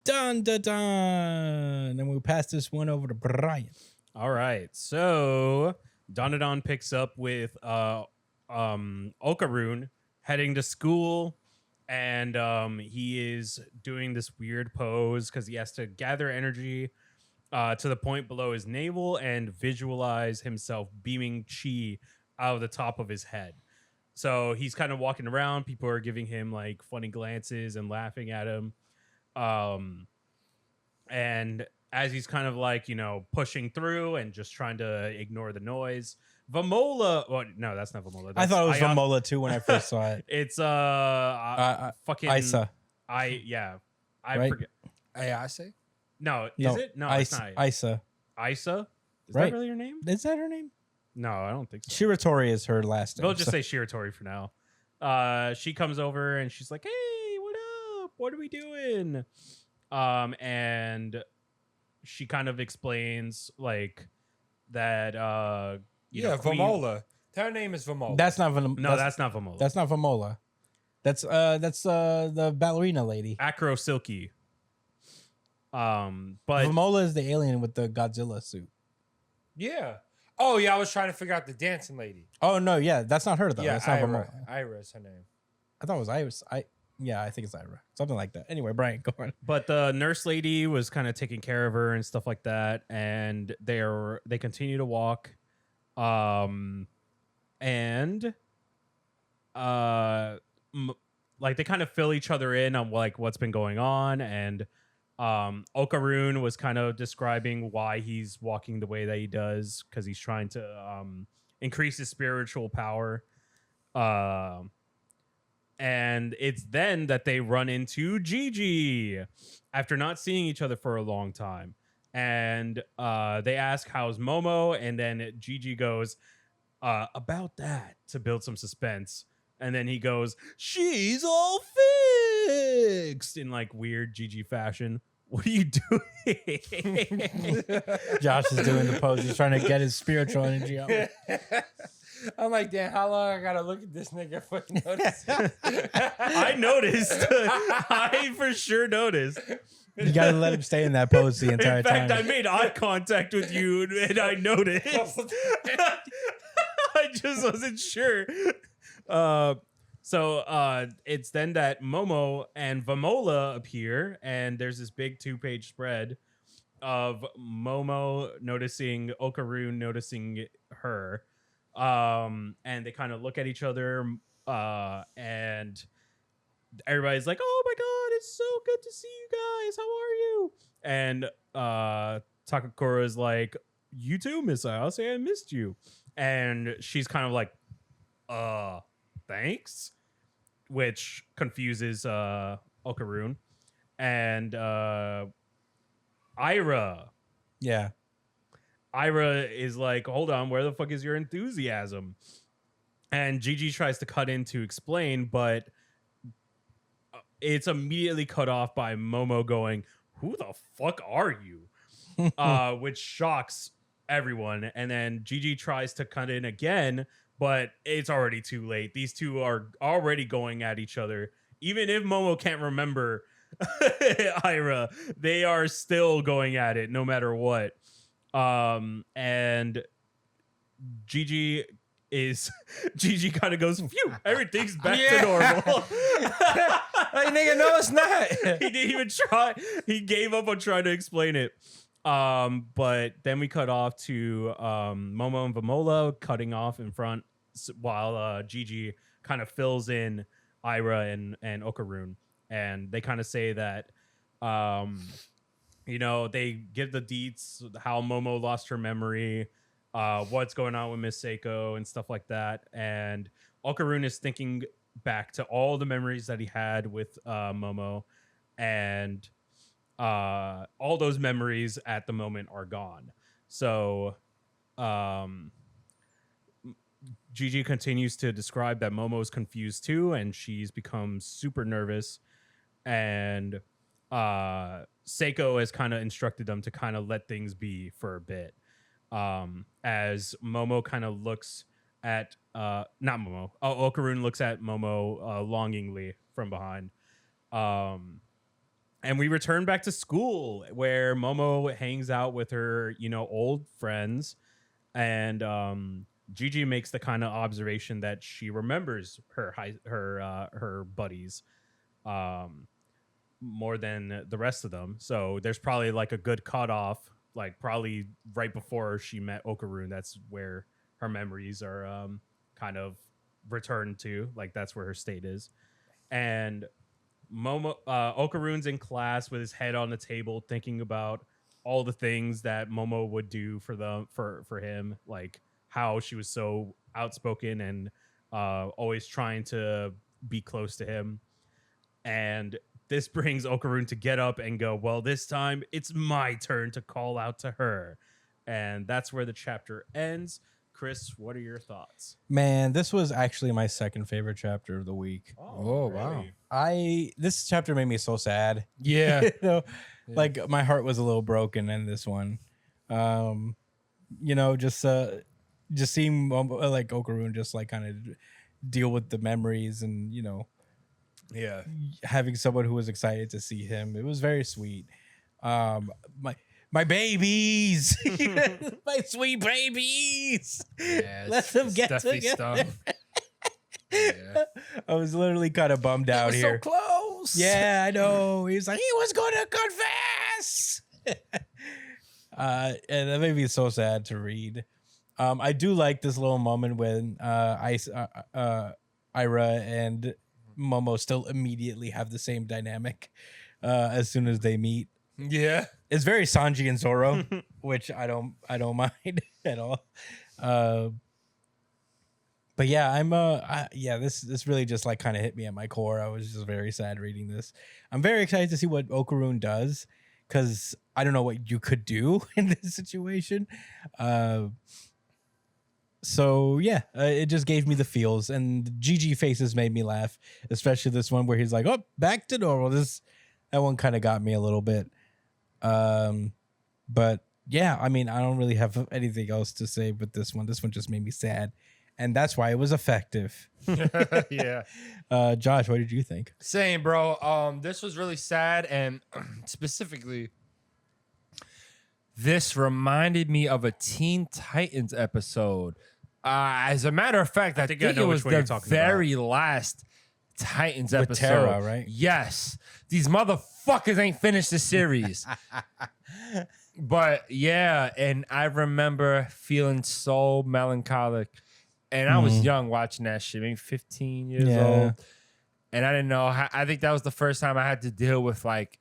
Dandadan. And we'll pass this one over to Brian. All right. So Dandadan picks up with Okaroon heading to school, and he is doing this weird pose because he has to gather energy to the point below his navel and visualize himself beaming chi out of the top of his head. So he's kind of walking around. People are giving him like funny glances and laughing at him. Um, and as he's kind of like, pushing through and just trying to ignore the noise, Vamola. Oh, no, that's not Vamola. I That's thought it was Vamola too when I first saw it. It's fucking Isa. I Right? forget. I say. No, No, is it? No, it's Isa. not. Isa. Isa? Is Right. that really her name? Is that her name? No, I don't think so. Shiratori is her last name. We'll just say Shiratori for now. She comes over and she's like, "Hey, what up? What are we doing?" And she kind of explains like that. Vamola. Her name is Vamola. That's not Vamola. No, that's not Vamola. That's not Vamola. That's the ballerina lady. Acro Silky. But Vamola is the alien with the Godzilla suit. Yeah. Oh yeah, I was trying to figure out the dancing lady. Oh no, yeah, that's not her though. Yeah, that's not Ira. Vamola. Ira is her name. I thought it was Iris. I think it's Ira. Something like that. Anyway, Brian, go on. But the nurse lady was kind of taking care of her and stuff like that, and they continue to walk, and like they kind of fill each other in on like what's been going on, and Okaroon was kind of describing why he's walking the way that he does because he's trying to increase his spiritual power. And it's then that they run into Gigi after not seeing each other for a long time. And they ask, "How's Momo?" And then Gigi goes, "About that," to build some suspense. And then he goes, "She's all fixed," in like weird Gigi fashion. What are you doing? Josh is doing the pose. He's trying to get his spiritual energy out. I'm like, damn, how long I gotta look at this nigga for notice? I noticed. I for sure noticed. You gotta let him stay in that pose the entire In fact, time. I made eye contact with you and I noticed. I just wasn't sure. So it's then that Momo and Vamola appear, and there's this big 2-page spread of Momo noticing Okaroon noticing her. And they kind of look at each other, and everybody's like, "Oh my god, it's so good to see you guys. How are you?" And Takakura is like, "You too, Miss Ayase. I missed you." And she's kind of like, thanks, which confuses Okaroon. And Ira is like, "Hold on, where the fuck is your enthusiasm?" And Gigi tries to cut in to explain, but it's immediately cut off by Momo going, "Who the fuck are you?" Which shocks everyone. And then Gigi tries to cut in again, but it's already too late. These two are already going at each other. Even if Momo can't remember Ira, they are still going at it no matter what. And Gigi kind of goes, "Phew, everything's back to normal." Like, nigga, no, it's not. He didn't even try. He gave up on trying to explain it. But then we cut off to Momo and Vamola cutting off in front while Gigi kind of fills in Ira and Okaroon. And they kind of say that they give the deets, how Momo lost her memory, what's going on with Miss Seiko and stuff like that. And Okaroon is thinking back to all the memories that he had with Momo, and all those memories at the moment are gone. So Gigi continues to describe that Momo's confused too, and she's become super nervous. And Seiko has kind of instructed them to kind of let things be for a bit. As Momo kind of looks at Okaroon looks at Momo longingly from behind. And we return back to school where Momo hangs out with her, old friends. And Gigi makes the kind of observation that she remembers her buddies more than the rest of them. So there's probably like a good cutoff, like probably right before she met Okaroon. That's where her memories are kind of returned to. Like that's where her state is. And Okaroon's in class with his head on the table, thinking about all the things that Momo would do for him, like how she was so outspoken and always trying to be close to him. And this brings Okaroon to get up and go, well, this time it's my turn to call out to her. And that's where the chapter ends. Chris, what are your thoughts? Man, this was actually my second favorite chapter of the week. Oh, wow. This chapter made me so sad. Yeah. Like my heart was a little broken in this one. Just seeing like Okaroon just like kind of deal with the memories and Yeah. having someone who was excited to see him. It was very sweet. My babies, my sweet babies. Yeah, Let them get definitely together. stung. Yeah. I was literally kind of bummed out here. So close. Yeah, I know. He was like, he was going to confess. And that made me so sad to read. I do like this little moment when Ira and Momo still immediately have the same dynamic as soon as they meet. Yeah. It's very Sanji and Zoro, which I don't mind at all. But yeah, this really just like kind of hit me at my core. I was just very sad reading this. I'm very excited to see what Okaroon does because I don't know what you could do in this situation. So yeah, it just gave me the feels, and the GG faces made me laugh, especially this one where he's like, "Oh, back to normal." That one kind of got me a little bit. But yeah, I mean, I don't really have anything else to say but this one. This one just made me sad, and that's why it was effective. Yeah. Josh, what did you think? Same, bro. This was really sad, and specifically, this reminded me of a Teen Titans episode. As a matter of fact, I think it was the very last Titans With episode. Terra, right? Yes. These motherfuckers ain't finished the series. But yeah, and I remember feeling so melancholic. And I was young watching that shit, maybe 15 years old. And I didn't know. I think that was the first time I had to deal with like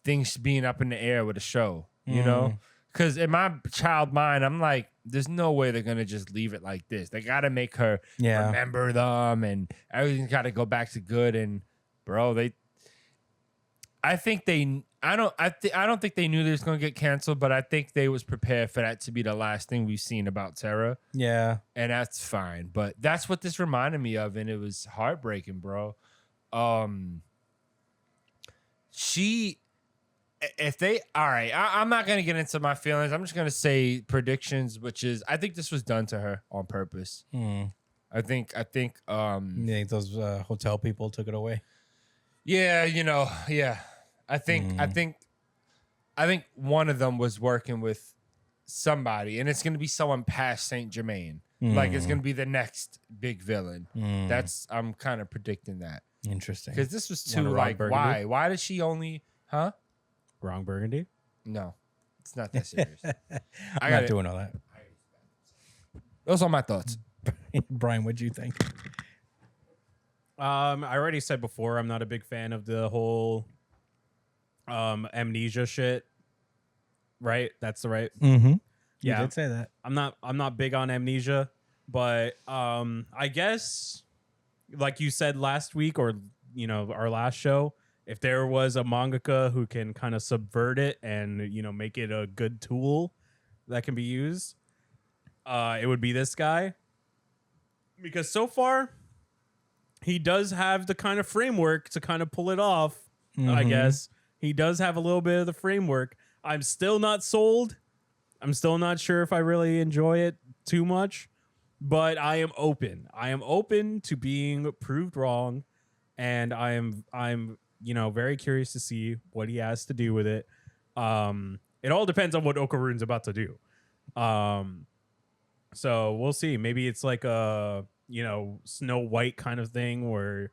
things being up in the air with a show, you know? Because in my child mind, I'm like, there's no way they're going to just leave it like this. They got to make her remember them and everything's got to go back to good. And bro, I don't think they knew they was going to get canceled, but I think they was prepared for that to be the last thing we've seen about Terra. Yeah. And that's fine. But that's what this reminded me of. And it was heartbreaking, bro. I'm not going to get into my feelings. I'm just going to say predictions, which is, I think this was done to her on purpose. I think, You think those hotel people took it away? yeah, I think one of them was working with somebody, and it's going to be someone past Saint Germain. Like it's going to be the next big villain. I'm kind of predicting that. Interesting. Because this was too Wanna like, Ron why? Burgundy? Why does she only, huh? Wrong Burgundy? No, it's not that serious. I'm not doing all that. Those are my thoughts. Brian, what'd you think? I already said before, I'm not a big fan of the whole amnesia shit. Right? That's the right. Mm-hmm. Yeah. You did say that. I'm not big on amnesia, but I guess like you said last week or our last show, if there was a mangaka who can kind of subvert it and make it a good tool that can be used, it would be this guy. Because so far he does have the kind of framework to kind of pull it off. I guess he does have a little bit of the framework. I'm still not sold. I'm still not sure if I really enjoy it too much, but I am open. I am open to being proved wrong, and I'm very curious to see what he has to do with it. It all depends on what Okarune's about to do. So we'll see. Maybe it's like a, Snow White kind of thing where,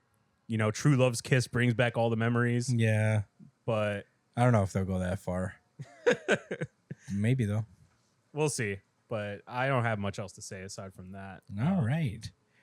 true love's kiss brings back all the memories. Yeah. But I don't know if they'll go that far. Maybe though. we'll see. But I don't have much else to say aside from that. All right.